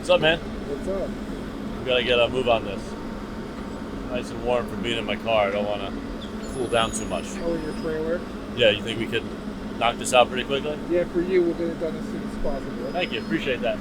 What's up, man? What's up? We gotta get a move on this. Nice and warm from being in my car. I don't want to cool down too much. Oh, in your trailer? Yeah, you think we could knock this out pretty quickly? Yeah, for you, we'll get it done as soon as possible. Thank you. Appreciate that.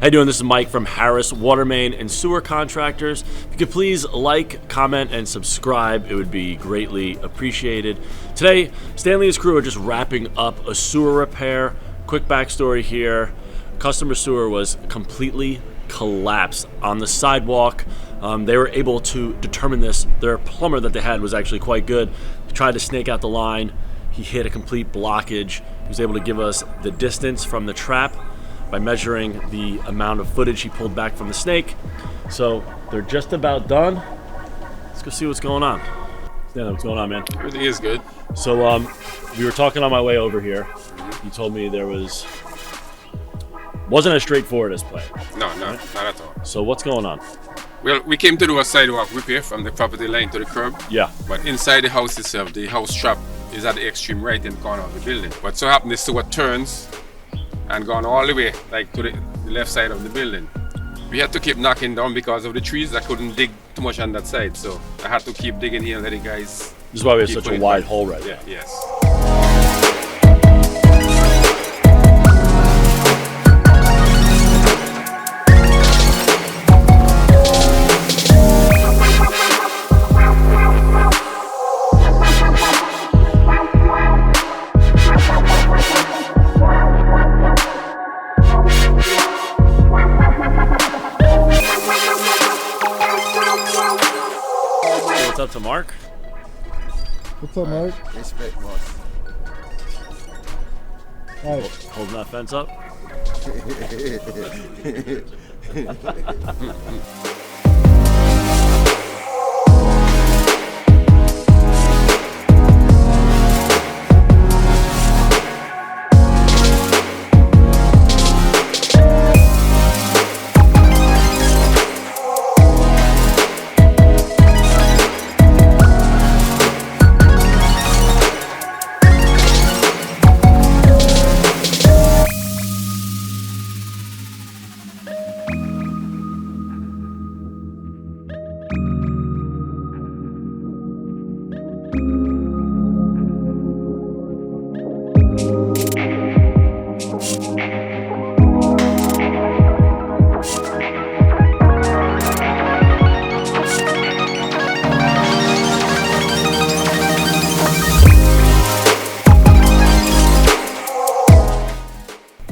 How you doing? This is Mike from Harris Water Main and Sewer Contractors. If you could please like, comment, and subscribe, it would be greatly appreciated. Today, Stanley and his crew are just wrapping up a sewer repair. Quick backstory here. Customer sewer was completely collapsed on the sidewalk. They were able to determine this. Their plumber that they had was actually quite good. He tried to snake out the line. He hit a complete blockage. He was able to give us the distance from the trap by measuring the amount of footage he pulled back from the snake. So they're just about done. Let's go see what's going on. Stanley, what's going on, man? Everything is good. So we were talking on my way over here. You told me there wasn't as straightforward as planned. No, right? Not at all. So what's going on? Well, we came to do a sidewalk repair from the property line to the curb. Yeah. But inside the house itself, the house trap is at the extreme right hand corner of the building. But so happened the sewer turns and gone all the way like to the left side of the building. We had to keep knocking down because of the trees. I couldn't dig too much on that side, so I had to keep digging here and letting guys. This is why we have such a wide hole right now. Yes. What's up to Mark? What's up, Mark? Respect, boss. All right. Holding that fence up?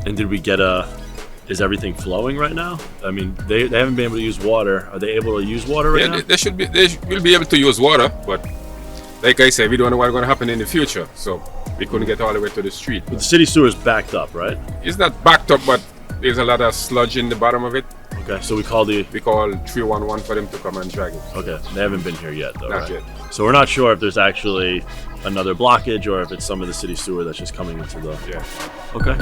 And did we get is everything flowing right now? I mean, they haven't been able to use water. Are they able to use water right now? They will be able to use water, but like I said, we don't know what's going to happen in the future, so we couldn't get all the way to the street. But the city sewer is backed up, right? It's not backed up, but there's a lot of sludge in the bottom of it. Okay, so we call the... We call 311 for them to come and drag it. Okay, they haven't been here yet, though, Not right? yet. So we're not sure if there's actually another blockage or if it's some of the city sewer that's just coming into the... Yeah. Okay.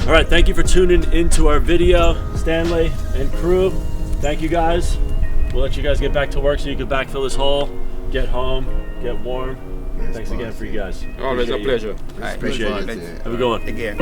All right, thank you for tuning into our video, Stanley and crew. Thank you guys. We'll let you guys get back to work so you can backfill this hole, get home, get warm. Thanks again for you guys. Always a pleasure. Appreciate it. Have a good one. Again.